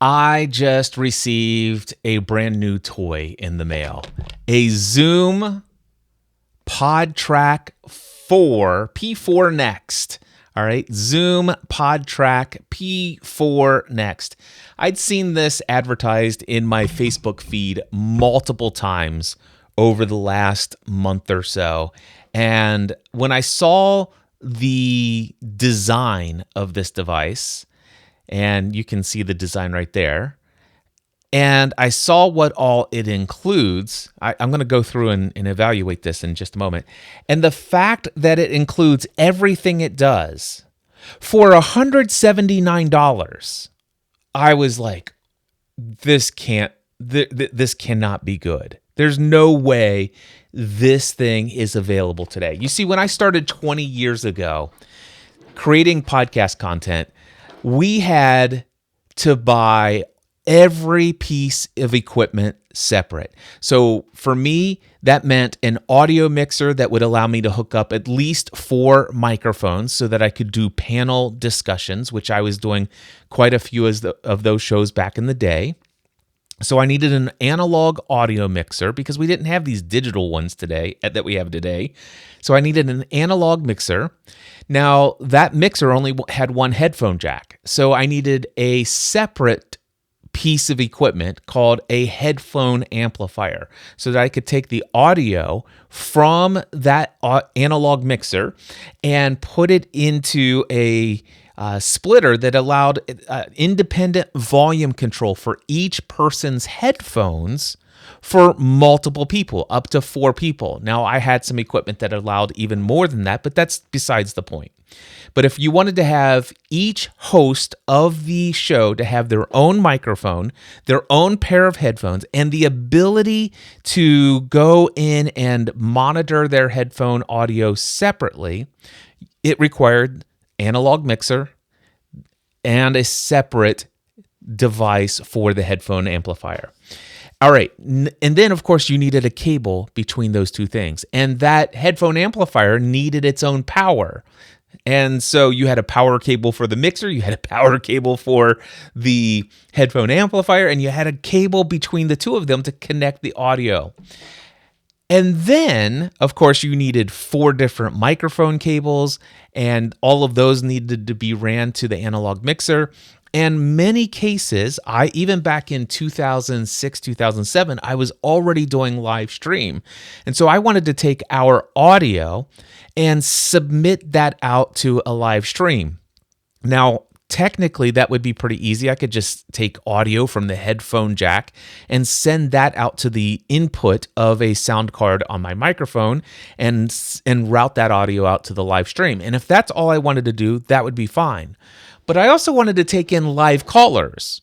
I just received a brand new toy in the mail. A Zoom PodTrak P4 next. All right, Zoom PodTrak P4 next. I'd seen this advertised in my Facebook feed multiple times over the last month or so. And when I saw the design of this device, and you can see the design right there, and I saw what all it includes. I'm going to go through and evaluate this in just a moment. And the fact that it includes everything it does for $179, I was like, this cannot be good. There's no way this thing is available today. You see, when I started 20 years ago creating podcast content, we had to buy every piece of equipment separate. So for me, that meant an audio mixer that would allow me to hook up at least 4 microphones so that I could do panel discussions, which I was doing quite a few of those shows back in the day. So I needed an analog audio mixer because we didn't have these digital ones today that we have today. So I needed an analog mixer. Now, that mixer only had one headphone jack. So I needed a separate piece of equipment called a headphone amplifier so that I could take the audio from that analog mixer and put it into a splitter that allowed independent volume control for each person's headphones for multiple people, up to 4 people. Now, I had some equipment that allowed even more than that, but that's besides the point. But if you wanted to have each host of the show to have their own microphone, their own pair of headphones, and the ability to go in and monitor their headphone audio separately, it required analog mixer and a separate device for the headphone amplifier. All right. And then, of course, you needed a cable between those two things. And that headphone amplifier needed its own power. And so you had a power cable for the mixer, you had a power cable for the headphone amplifier, and you had a cable between the two of them to connect the audio. And then, of course, you needed 4 different microphone cables, and all of those needed to be ran to the analog mixer. And many cases, even back in 2006, 2007, I was already doing live stream. And so I wanted to take our audio and submit that out to a live stream. Now, technically, that would be pretty easy. I could just take audio from the headphone jack and send that out to the input of a sound card on my microphone and route that audio out to the live stream. And if that's all I wanted to do, that would be fine. But I also wanted to take in live callers,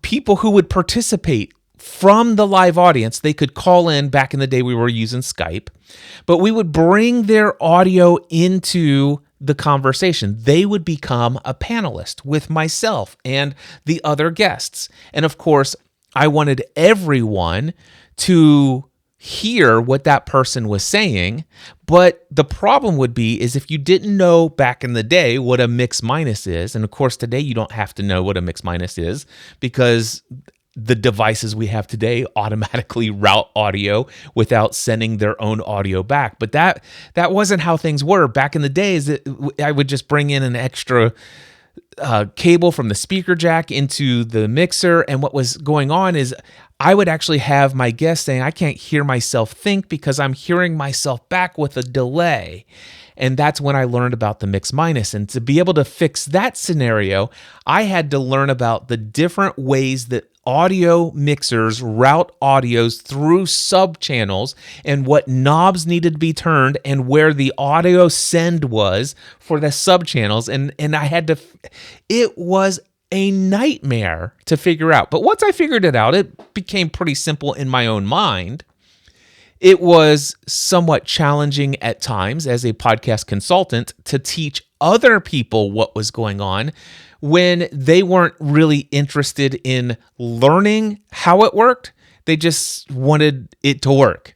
people who would participate from the live audience. They could call in. Back in the day, we were using Skype, but we would bring their audio into the conversation. They would become a panelist with myself and the other guests. And of course, I wanted everyone to hear what that person was saying. But the problem would be is if you didn't know back in the day what a mix minus is, and of course today you don't have to know what a mix minus is because the devices we have today automatically route audio without sending their own audio back. But that wasn't how things were back in the days. I would just bring in an extra cable from the speaker jack into the mixer, and what was going on is I would actually have my guest saying, I can't hear myself think because I'm hearing myself back with a delay. And that's when I learned about the mix minus. And to be able to fix that scenario, I had to learn about the different ways that audio mixers route audios through sub-channels and what knobs needed to be turned and where the audio send was for the sub-channels. And I had to, it was a nightmare to figure out. But once I figured it out, it became pretty simple in my own mind. It was somewhat challenging at times as a podcast consultant to teach other people what was going on when they weren't really interested in learning how it worked. They just wanted it to work.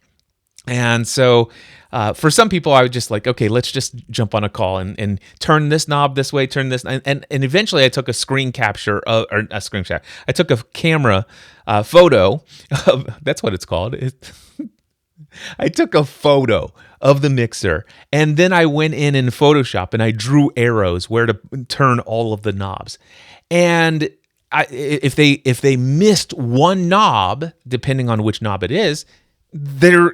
And so For some people, I would just like, okay, let's just jump on a call and turn this knob this way, turn this, and eventually I took a screen capture or a screen shot. I took a camera photo of, that's what it's called. I took a photo of the mixer, and then I went in Photoshop and I drew arrows where to turn all of the knobs. And if they missed one knob, depending on which knob it is, their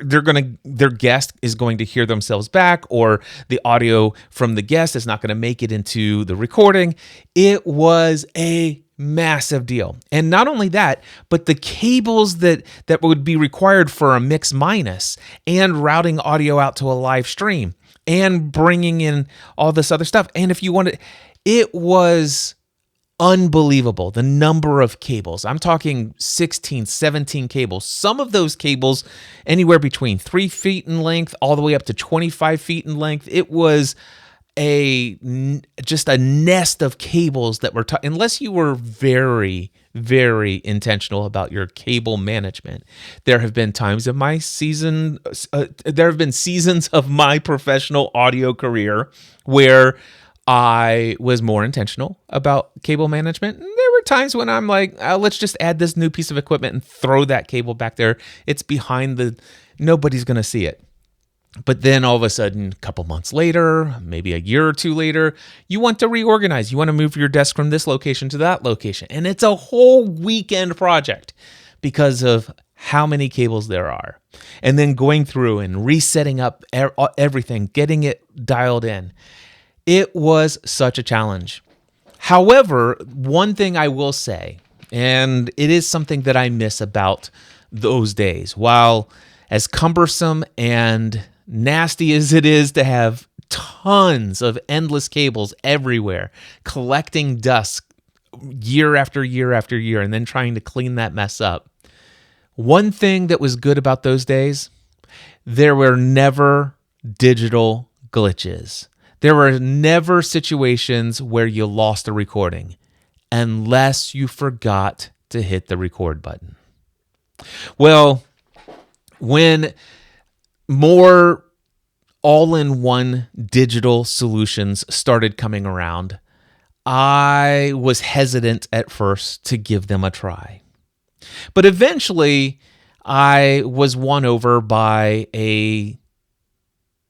guest is going to hear themselves back, or the audio from the guest is not going to make it into the recording. It was a massive deal. And not only that, but the cables that would be required for a mix minus, and routing audio out to a live stream, and bringing in all this other stuff. And if you wanted, it was unbelievable, the number of cables. I'm talking 16, 17 cables. Some of those cables anywhere between 3 feet in length all the way up to 25 feet in length. It was just a nest of cables that were unless you were very, very intentional about your cable management. There have been times in my seasons of my professional audio career where I was more intentional about cable management. And there were times when I'm like, let's just add this new piece of equipment and throw that cable back there. It's behind nobody's going to see it. But then all of a sudden, a couple months later, maybe a year or two later, you want to reorganize. You want to move your desk from this location to that location. And it's a whole weekend project because of how many cables there are. And then going through and resetting up everything, getting it dialed in. It was such a challenge. However, one thing I will say, and it is something that I miss about those days, while as cumbersome and nasty as it is to have tons of endless cables everywhere, collecting dust year after year after year, and then trying to clean that mess up. One thing that was good about those days, there were never digital glitches. There were never situations where you lost a recording unless you forgot to hit the record button. Well, when more all-in-one digital solutions started coming around, I was hesitant at first to give them a try. But eventually, I was won over by a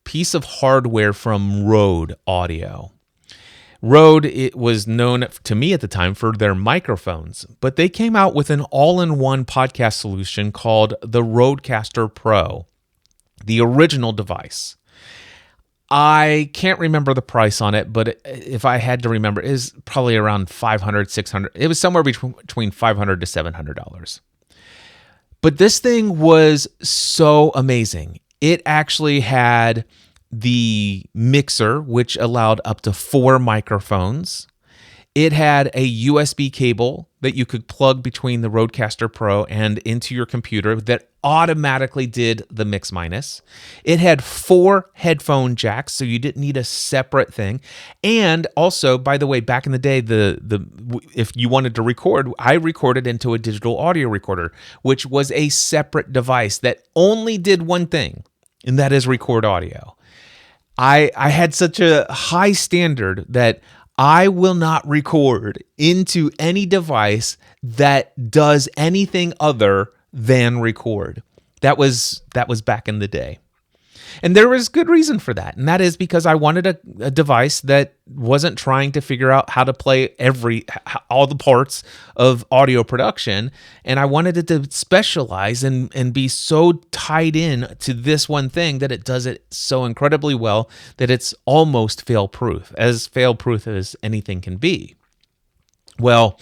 piece of hardware from Rode Audio. Rode, it was known to me at the time for their microphones, but they came out with an all-in-one podcast solution called the Rodecaster Pro, the original device. I can't remember the price on it, but if I had to remember, it is probably around $500, $600. It was somewhere between $500 to $700. But this thing was so amazing. It actually had the mixer, which allowed up to 4 microphones. It had a USB cable that you could plug between the Rodecaster Pro and into your computer that automatically did the mix minus. It had 4 headphone jacks, so you didn't need a separate thing. And also, by the way, back in the day, if you wanted to record, I recorded into a digital audio recorder, which was a separate device that only did one thing, and that is record audio. I had such a high standard that I will not record into any device that does anything other than record. That was back in the day. And there was good reason for that. And that is because I wanted a device that wasn't trying to figure out how to play all the parts of audio production. And I wanted it to specialize and be so tied in to this one thing that it does it so incredibly well that it's almost fail-proof, as fail-proof as anything can be. Well,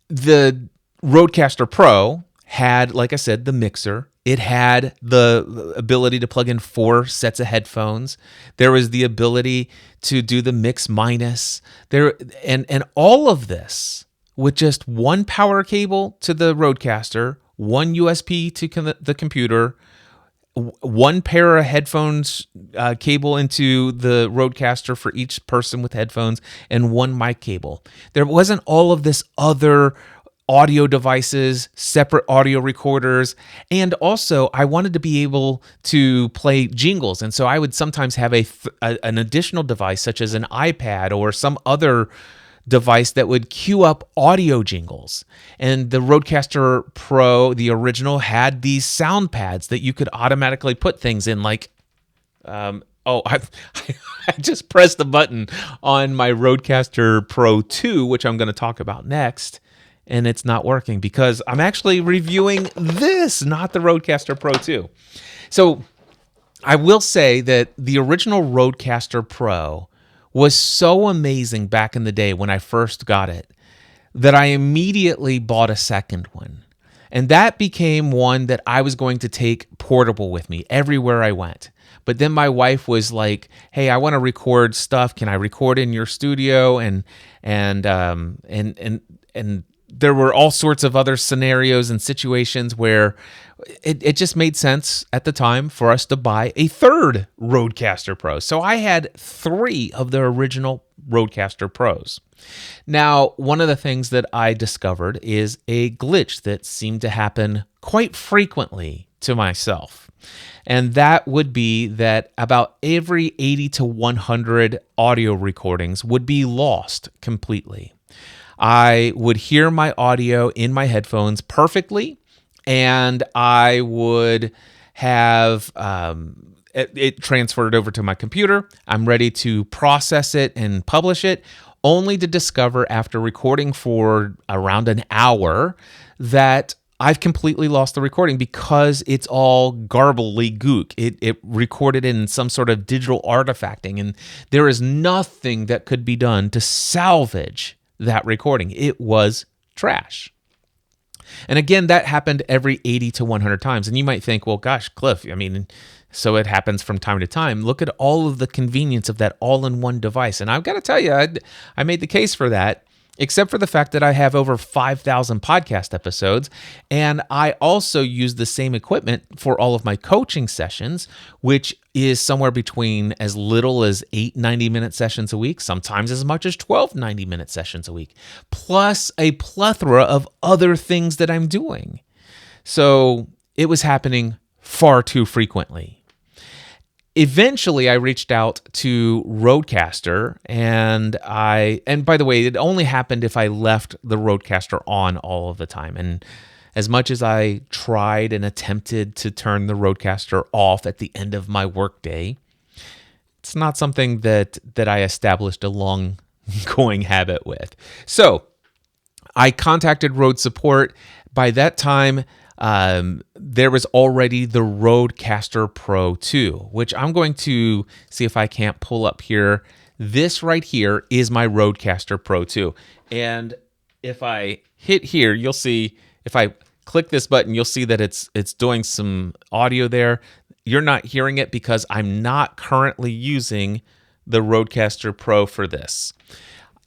the Rodecaster Pro had, like I said, the mixer. It had the ability to plug in 4 sets of headphones. There was the ability to do the mix minus. And all of this with just one power cable to the Rodecaster, one USB to the computer, one pair of headphones cable into the Rodecaster for each person with headphones, and one mic cable. There wasn't all of this other audio devices, separate audio recorders, and also I wanted to be able to play jingles. And so I would sometimes have an additional device such as an iPad or some other device that would queue up audio jingles. And the Rodecaster Pro, the original, had these sound pads that you could automatically put things in, like I just pressed the button on my Rodecaster Pro II, which I'm going to talk about next, and it's not working because I'm actually reviewing this, not the Rodecaster Pro II. So I will say that the original Rodecaster Pro was so amazing back in the day when I first got it that I immediately bought a second one. And that became one that I was going to take portable with me everywhere I went. But then my wife was like, "Hey, I want to record stuff. Can I record in your studio?" And there were all sorts of other scenarios and situations where it just made sense at the time for us to buy a third Rodecaster Pro. So I had 3 of the original Rodecaster Pros. Now, one of the things that I discovered is a glitch that seemed to happen quite frequently to myself. And that would be that about every 80 to 100 audio recordings would be lost completely. I would hear my audio in my headphones perfectly, and I would have it transferred over to my computer. I'm ready to process it and publish it, only to discover after recording for around an hour that I've completely lost the recording because it's all garbly gook. It recorded in some sort of digital artifacting, and there is nothing that could be done to salvage that recording. It was trash. And again, that happened every 80 to 100 times. And you might think, well, gosh, Cliff, I mean, so it happens from time to time. Look at all of the convenience of that all-in-one device. And I've got to tell you, I made the case for that, except for the fact that I have over 5,000 podcast episodes. And I also use the same equipment for all of my coaching sessions, which is somewhere between as little as 8 90-minute sessions a week, sometimes as much as 12 90-minute sessions a week, plus a plethora of other things that I'm doing. So it was happening far too frequently. Eventually, I reached out to Rodecaster, and by the way, it only happened if I left the Rodecaster on all of the time. And as much as I tried and attempted to turn the Rodecaster off at the end of my workday, it's not something that I established a long-going habit with. So I contacted Rode support. By that time, there was already the Rodecaster Pro II, which I'm going to see if I can't pull up here. This right here is my Rodecaster Pro II. And if I hit here, you'll see, if I click this button, you'll see that it's doing some audio there. You're not hearing it because I'm not currently using the Rodecaster Pro for this.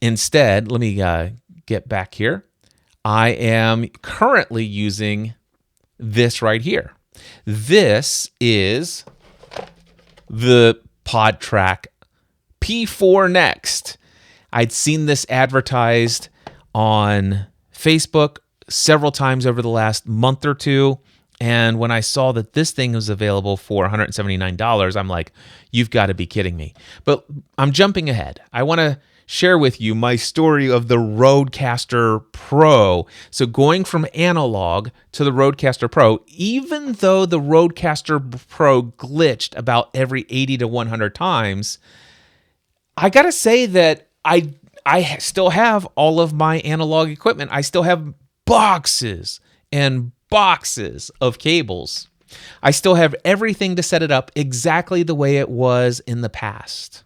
Instead, let me get back here. I am currently using this right here. This is the PodTrak P4next. I'd seen this advertised on Facebook several times over the last month or two, and when I saw that this thing was available for $179, I'm like, you've got to be kidding me. But I'm jumping ahead. I want to share with you my story of the Rodecaster Pro. So going from analog to the Rodecaster Pro, even though the Rodecaster Pro glitched about every 80 to 100 times, I got to say that I still have all of my analog equipment. I still have boxes and boxes of cables. I still have everything to set it up exactly the way it was in the past,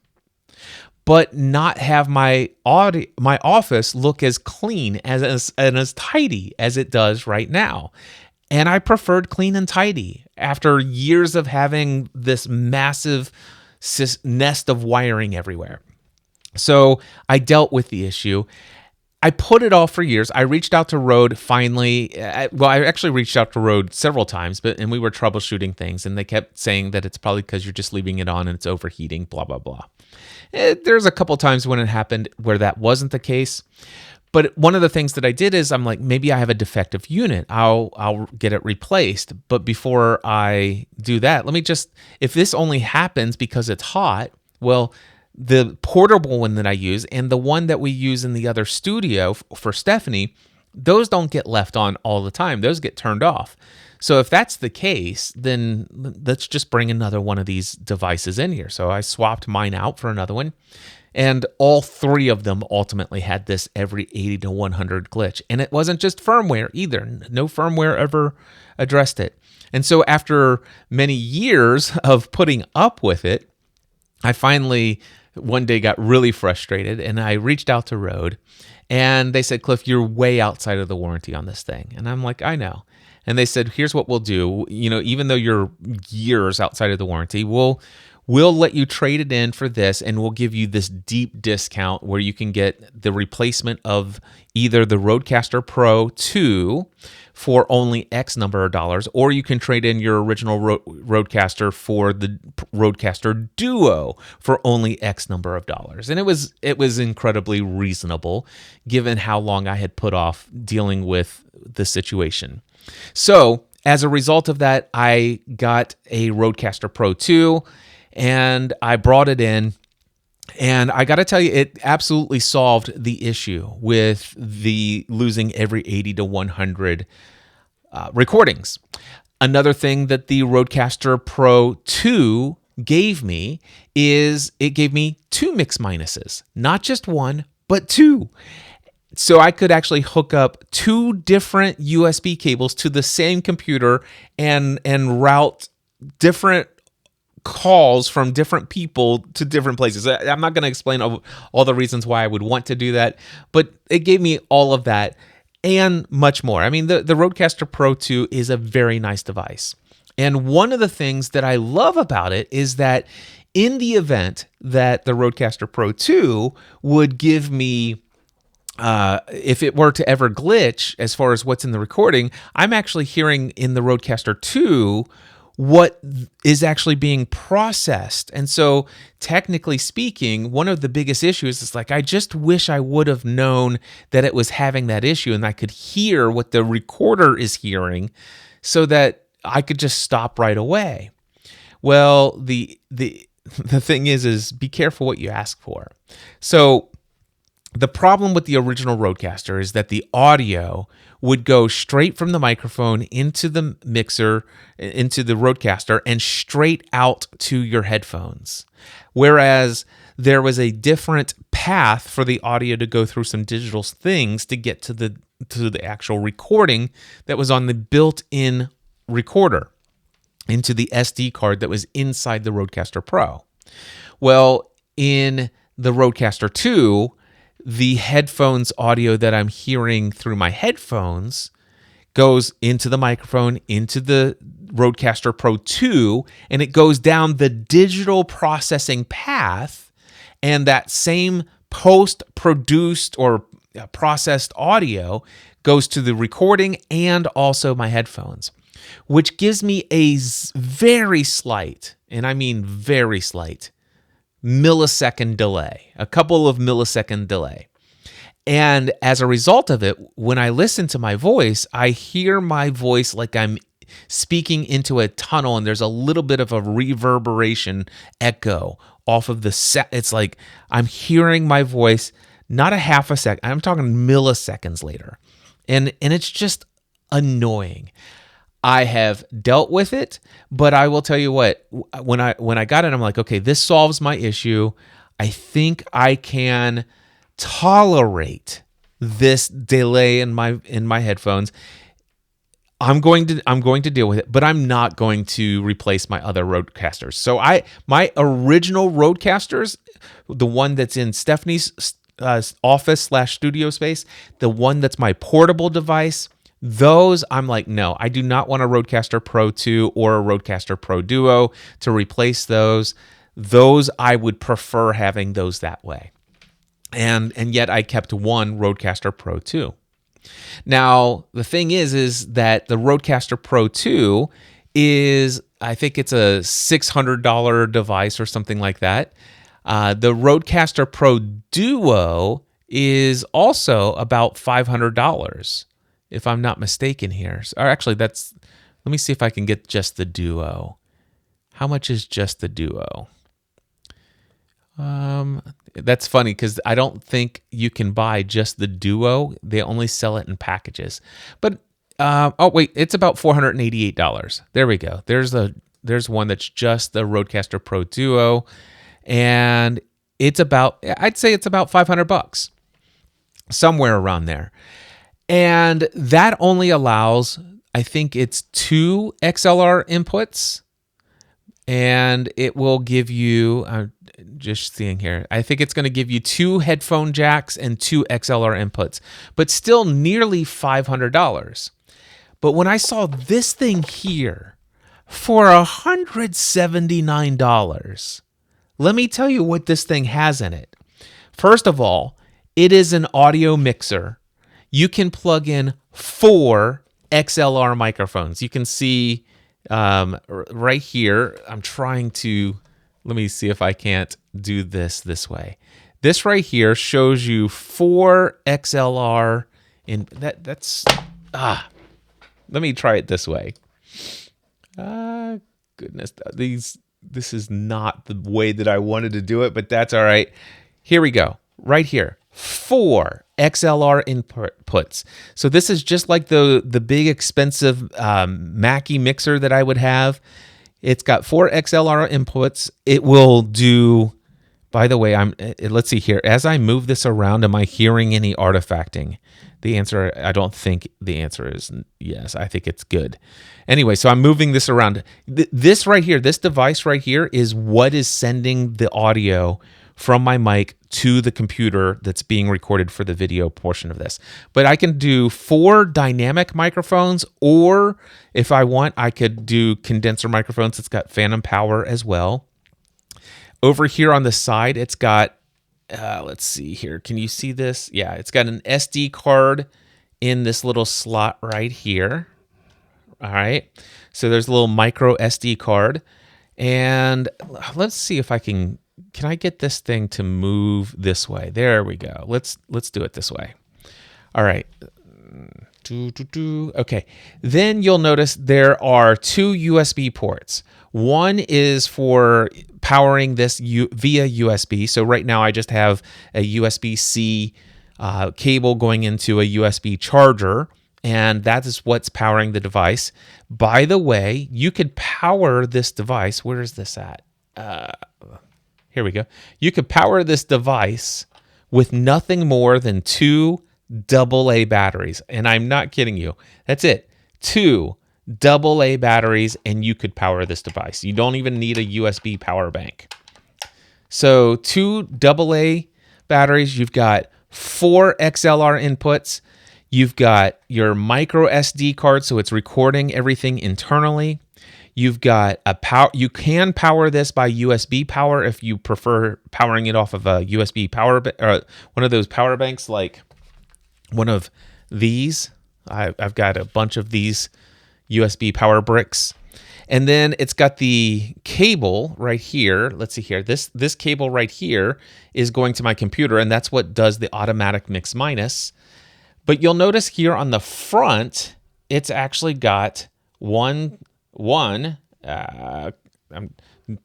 but not have my office look as clean and as tidy as it does right now. And I preferred clean and tidy after years of having this massive nest of wiring everywhere. So I dealt with the issue. I put it off for years. I reached out to Rode finally. Well, I actually reached out to Rode several times, and we were troubleshooting things, and they kept saying that it's probably because you're just leaving it on and it's overheating, blah, blah, blah. There's a couple times when it happened where that wasn't the case. But one of the things that I did is I'm like, maybe I have a defective unit. I'll get it replaced. But before I do that, let me just, if this only happens because it's hot, well, the portable one that I use and the one that we use in the other studio for Stephanie, those don't get left on all the time. Those get turned off. So if that's the case, then let's just bring another one of these devices in here. So I swapped mine out for another one. And all three of them ultimately had this every 80 to 100 glitch. And it wasn't just firmware either. No firmware ever addressed it. And so after many years of putting up with it, I finally one day got really frustrated and I reached out to Rode and they said, Cliff, you're way outside of the warranty on this thing. And I'm like, I know. And they said, here's what we'll do. Even though you're years outside of the warranty, we'll let you trade it in for this, and we'll give you this deep discount where you can get the replacement of either the Rodecaster Pro II for only X number of dollars, or you can trade in your original Rodecaster for the Rodecaster Duo for only X number of dollars. And it was incredibly reasonable given how long I had put off dealing with the situation. So as a result of that, I got a Rodecaster Pro II, and I brought it in, and I got to tell you, it absolutely solved the issue with the losing every 80 to 100 recordings. Another thing that the Rodecaster Pro II gave me is it gave me two mix minuses, not just one, but two. So I could actually hook up two different USB cables to the same computer and route different calls from different people to different places. I'm not going to explain all the reasons why I would want to do that, but it gave me all of that and much more. I mean, the Rodecaster Pro II is a very nice device. And one of the things that I love about it is that in the event that the Rodecaster Pro II would give me if it were to ever glitch as far as what's in the recording, I'm actually hearing in the Rodecaster 2 what is actually being processed. And so technically speaking, one of the biggest issues is like, I just wish I would have known that it was having that issue and I could hear what the recorder is hearing so that I could just stop right away. Well, the thing is be careful what you ask for. So the problem with the original Rodecaster is that the audio would go straight from the microphone into the mixer, into the Rodecaster, and straight out to your headphones. Whereas there was a different path for the audio to go through some digital things to get to the actual recording that was on the built-in recorder into the SD card that was inside the Rodecaster Pro. Well, in the Rodecaster 2, the headphones audio that I'm hearing through my headphones goes into the microphone, into the Rodecaster Pro II, and it goes down the digital processing path, and that same post-produced or processed audio goes to the recording and also my headphones, which gives me a very slight, and I mean very slight, millisecond delay, a couple of millisecond delay. And as a result of it, when I listen to my voice, I hear my voice like I'm speaking into a tunnel, and there's a little bit of a reverberation echo off of the set. It's like I'm hearing my voice, not a half a second, I'm talking milliseconds later. And it's just annoying. I have dealt with it, but I will tell you what, when I got it, I'm like, okay, this solves my issue. I think I can tolerate this delay in my headphones. I'm going to deal with it, but I'm not going to replace my other Rodecasters. So my original Rodecasters, the one that's in Stephanie's office/studio space, the one that's my portable device, those I'm like, no, I do not want a Rodecaster Pro II or a Rodecaster Pro Duo to replace those. Those I would prefer having those that way. And yet I kept one Rodecaster Pro II. Now, the thing is that the Rodecaster Pro II is, I think it's a $600 device or something like that. The Rodecaster Pro Duo is also about $500, if I'm not mistaken here. Or actually, let me see if I can get just the Duo. How much is just the Duo? That's funny because I don't think you can buy just the Duo. They only sell it in packages. But oh wait, it's about $488. There we go. There's one that's just the Rodecaster Pro Duo, and I'd say it's about $500, somewhere around there. And that only allows, I think it's 2 XLR inputs, and it will give you, just seeing here, I think it's going to give you 2 headphone jacks and 2 XLR inputs, but still nearly $500. But when I saw this thing here for $179, let me tell you what this thing has in it. First of all, it is an audio mixer. You can plug in 4 XLR microphones. You can see right here, I'm trying to, let me see if I can't do this way. This right here shows you 4 XLR in let me try it this way. Goodness, this is not the way that I wanted to do it, but that's all right. Here we go. Right here, 4 XLR inputs. So this is just like the big expensive Mackie mixer that I would have. It's got 4 XLR inputs. It will do, by the way, let's see here. As I move this around, am I hearing any artifacting? The answer, I don't think the answer is yes. I think it's good. Anyway, so I'm moving this around. This right here, this device right here is what is sending the audio from my mic to the computer that's being recorded for the video portion of this. But I can do 4 dynamic microphones, or if I want, I could do condenser microphones. It's got phantom power as well. Over here on the side, it's got, let's see here. Can you see this? Yeah, it's got an SD card in this little slot right here. All right. So there's a little micro SD card. And let's see if I can I get this thing to move this way? There we go. Let's do it this way. All right. Okay. Then you'll notice there are 2 USB ports. One is for powering this via USB. So right now I just have a USB-C cable going into a USB charger, and that is what's powering the device. By the way, you could power this device. Where is this at? Here we go. You could power this device with nothing more than 2 AA batteries. And I'm not kidding you. That's it. 2 AA batteries, and you could power this device. You don't even need a USB power bank. So 2 AA batteries. You've got 4 XLR inputs. You've got your micro SD card, so it's recording everything internally. You've got a power. You can power this by USB power if you prefer powering it off of a USB power or one of those power banks, like one of these. I've got a bunch of these USB power bricks, and then it's got the cable right here. Let's see here. This cable right here is going to my computer, and that's what does the automatic mix minus. But you'll notice here on the front, it's actually got one. I'm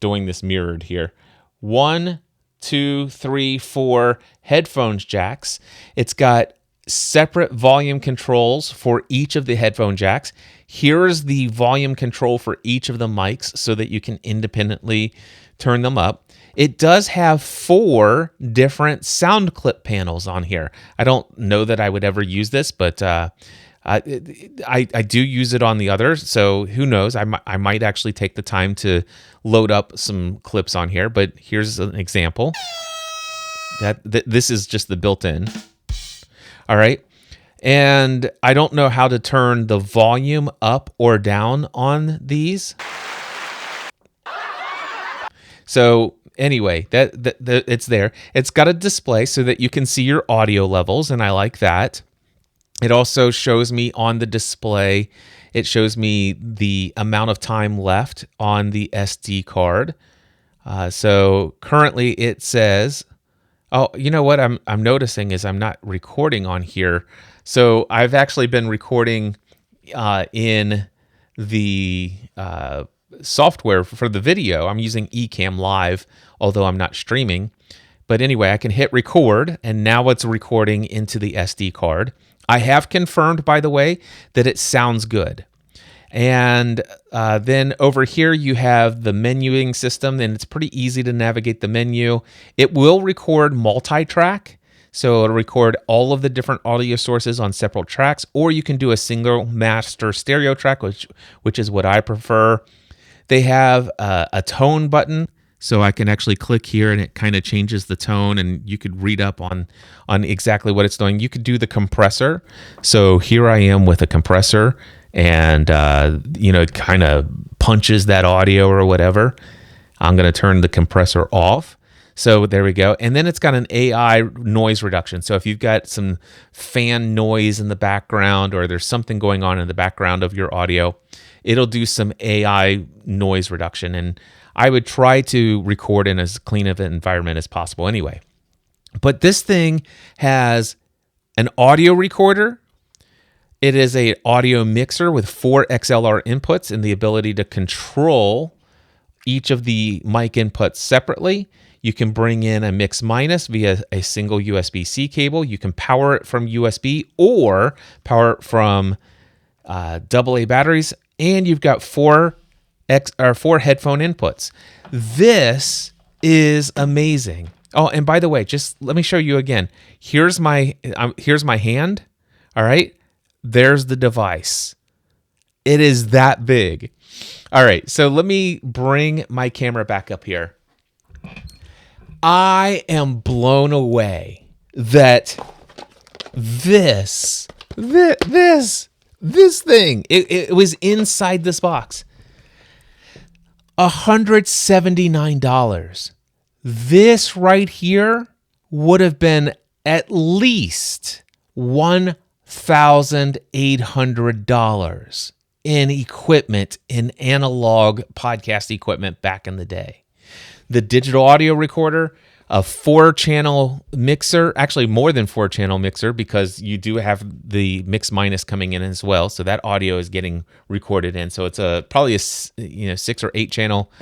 doing this mirrored here. 1, 2, 3, 4 headphones jacks. It's got separate volume controls for each of the headphone jacks. Here's the volume control for each of the mics so that you can independently turn them up. It does have 4 different sound clip panels on here. I don't know that I would ever use this, but I do use it on the others, so who knows? I might actually take the time to load up some clips on here, but here's an example. This is just the built-in. All right. And I don't know how to turn the volume up or down on these. So anyway, it's there. It's got a display so that you can see your audio levels, and I like that. It also shows me on the display, it shows me the amount of time left on the SD card. So currently it says, Oh, you know what I'm noticing is I'm not recording on here. So I've actually been recording in the software for the video. I'm using Ecamm Live, although I'm not streaming. But anyway, I can hit record, and now it's recording into the SD card. I have confirmed, by the way, that it sounds good. And then over here, you have the menuing system, and it's pretty easy to navigate the menu. It will record multi-track, so it'll record all of the different audio sources on separate tracks, or you can do a single master stereo track, which is what I prefer. They have a tone button, so I can actually click here and it kind of changes the tone, and you could read up on exactly what it's doing. You could do the compressor. So here I am with a compressor, and it kind of punches that audio or whatever. I'm going to turn the compressor off. So there we go. And then it's got an AI noise reduction. So if you've got some fan noise in the background, or there's something going on in the background of your audio, it'll do some AI noise reduction. And I would try to record in as clean of an environment as possible anyway. But this thing has an audio recorder. It is an audio mixer with 4 XLR inputs and the ability to control each of the mic inputs separately. You can bring in a mix minus via a single USB-C cable. You can power it from USB or power it from AA batteries. And you've got 4 headphone inputs. This is amazing. Oh, and by the way, just let me show you again. Here's my hand. All right. There's the device. It is that big. All right. So let me bring my camera back up here. I am blown away that this thing, it was inside this box. $179. This right here would have been at least $1,800 in equipment, in analog podcast equipment back in the day. The digital audio recorder, a 4-channel mixer, actually more than 4-channel mixer, because you do have the mix minus coming in as well. So that audio is getting recorded in. So it's probably a 6 or 8 channel.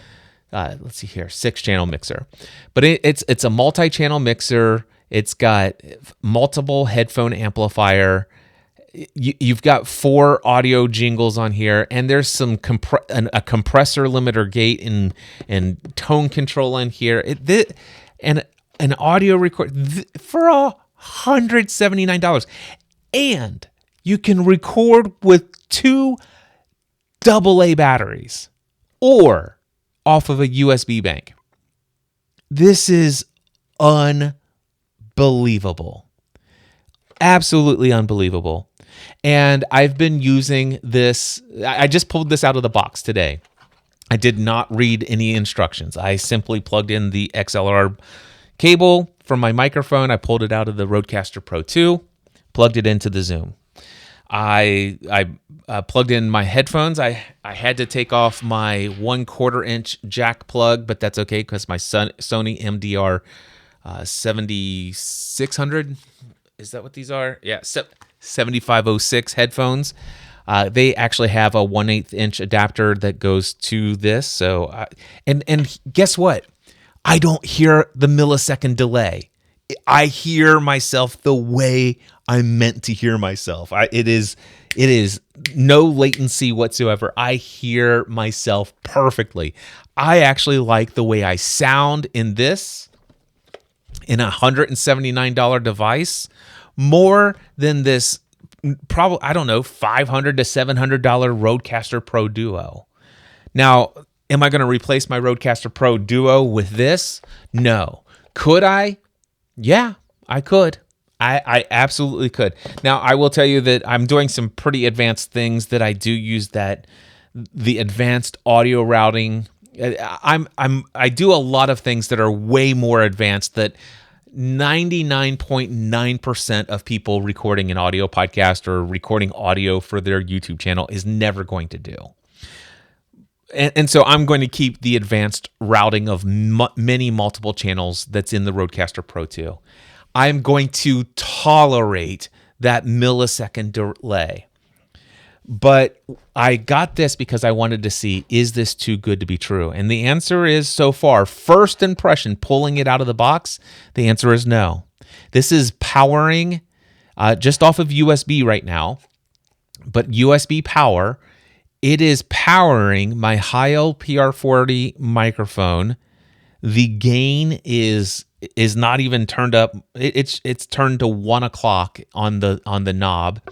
Let's see here, 6-channel mixer. But it's a multi-channel mixer. It's got multiple headphone amplifier. You've got 4 audio jingles on here, and there's some a compressor limiter gate and tone control in here. And an audio record for $179, and you can record with 2 AA batteries or off of a USB bank. This is unbelievable. Absolutely unbelievable. And I've been using this. I just pulled this out of the box today. I did not read any instructions. I simply plugged in the XLR cable from my microphone. I pulled it out of the Rodecaster Pro II, plugged it into the Zoom. I plugged in my headphones. I had to take off my 1/4 inch jack plug, but that's okay because my Sony MDR 7600, is that what these are? Yeah, 7506 headphones. They actually have a 1/8 inch adapter that goes to this. So, and guess what? I don't hear the millisecond delay. I hear myself the way I'm meant to hear myself. It is no latency latency whatsoever. I hear myself perfectly. I actually like the way I sound in this, in a $179 device, more than this probably, I don't know, $500 to $700 Rodecaster Pro Duo. Now, am I going to replace my Rodecaster Pro Duo with this? No. Could I? Yeah, I could. I absolutely could. Now, I will tell you that I'm doing some pretty advanced things that I do use the advanced audio routing. I do a lot of things that are way more advanced that 99.9% of people recording an audio podcast or recording audio for their YouTube channel is never going to do. And so I'm going to keep the advanced routing of many multiple channels that's in the Rodecaster Pro II. I'm going to tolerate that millisecond delay. But I got this because I wanted to see, is this too good to be true? And the answer is, so far, first impression, pulling it out of the box, the answer is no. This is powering just off of USB right now, but USB power. It is powering my HiLPR40 microphone. The gain is not even turned up. It's turned to 1 o'clock on the knob.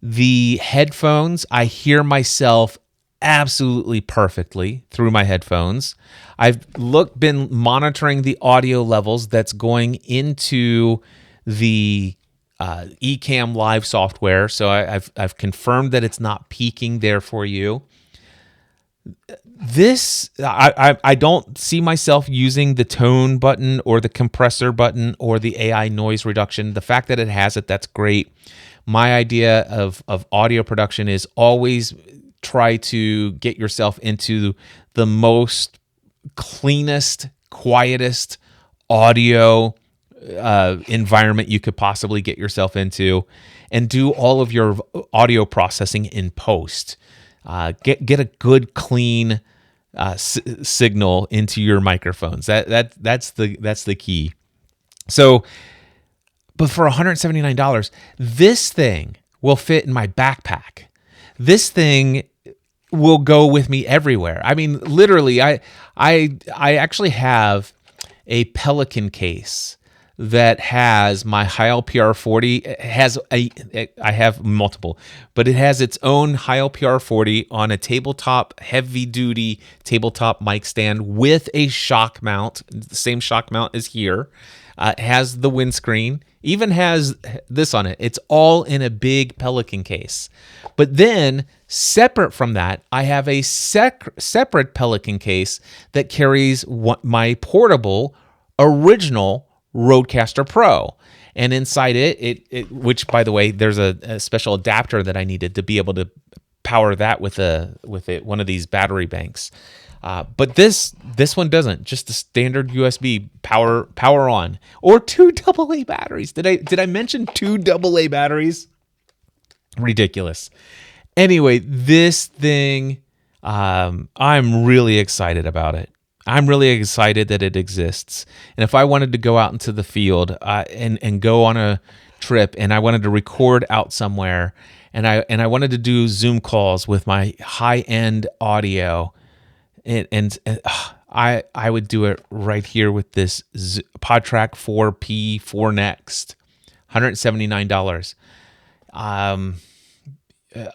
The headphones, I hear myself absolutely perfectly through my headphones. I've been monitoring the audio levels that's going into the Ecamm Live software, so I've confirmed that it's not peaking there for you. This I don't see myself using the tone button or the compressor button or the AI noise reduction. The fact that it has it, that's great. My idea of audio production is always try to get yourself into the most cleanest, quietest audio environment you could possibly get yourself into, and do all of your audio processing in post. Get a good, clean signal into your microphones. That's the key. So, but for $179, this thing will fit in my backpack. This thing will go with me everywhere. I mean, literally, I actually have a Pelican case that has my HiLPR40. I have multiple, but it has its own HiLPR40 on a tabletop, heavy-duty tabletop mic stand with a shock mount. The same shock mount as here. It has the windscreen. Even has this on it. It's all in a big Pelican case. But then, separate from that, I have a separate Pelican case that carries my portable original Rodecaster Pro. And inside it, which, by the way, there's a special adapter that I needed to be able to power that with one of these battery banks. But this one doesn't. Just the standard USB power on, or 2 AA batteries. Did I mention 2 AA batteries? Ridiculous. Anyway, this thing, I'm really excited about it. I'm really excited that it exists. And if I wanted to go out into the field and go on a trip, and I wanted to record out somewhere, and I wanted to do Zoom calls with my high-end audio, and I would do it right here with this PodTrak P4next, $179.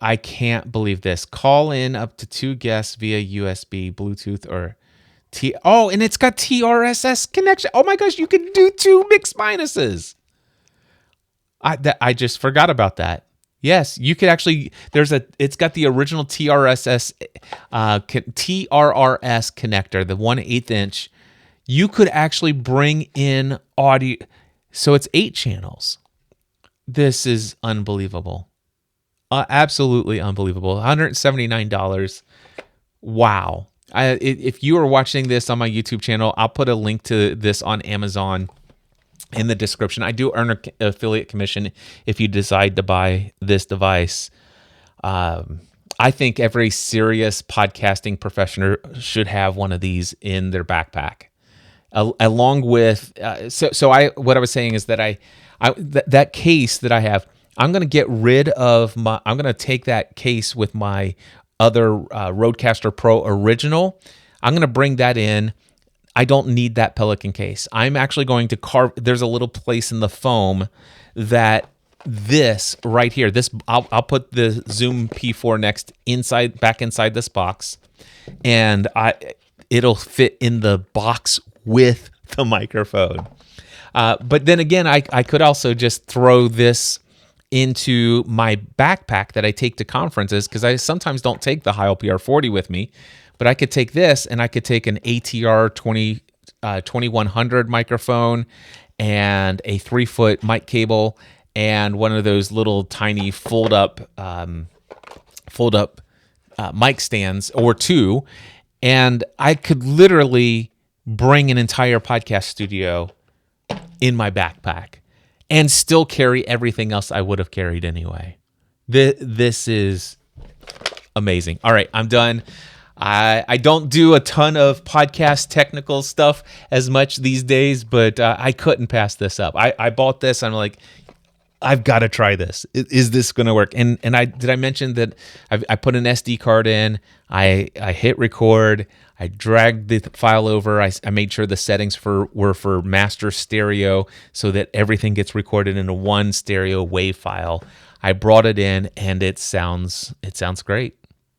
I can't believe this. Call in up to 2 guests via USB, Bluetooth, or and it's got TRSS connection. Oh my gosh, you can do 2 mix minuses. I just forgot about that. Yes, you could actually. It's got the original TRRS connector, the 1/8 inch. You could actually bring in audio, so it's 8 channels. This is unbelievable, absolutely unbelievable. $179. Wow. If you are watching this on my YouTube channel, I'll put a link to this on Amazon in the description. I do earn an affiliate commission if you decide to buy this device. I think every serious podcasting professional should have one of these in their backpack, along with. What I was saying is that that case that I have, I'm going to get rid of my. I'm going to take that case with my other Rodecaster Pro original. I'm going to bring that in. I don't need that Pelican case. I'm actually going to carve. There's a little place in the foam that this right here. I'll put the Zoom P4next back inside this box, and it'll fit in the box with the microphone. But then again, I could also just throw this into my backpack that I take to conferences, because I sometimes don't take the HiLPR40 with me. But I could take this, and I could take an ATR 2100 microphone and a 3-foot mic cable and one of those little tiny fold up mic stands or two, and I could literally bring an entire podcast studio in my backpack and still carry everything else I would have carried anyway. This is amazing. All right, I'm done. I don't do a ton of podcast technical stuff as much these days, but I couldn't pass this up. I bought this. I'm like, I've got to try this. Is this going to work? And I mention that I put an SD card in. I hit record. I dragged the file over. I made sure the settings were for master stereo so that everything gets recorded in a one stereo WAV file. I brought it in, and it sounds great.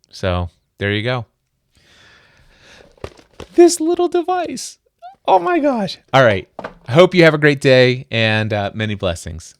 So there you go. This little device. Oh my gosh. All right. I hope you have a great day, and many blessings.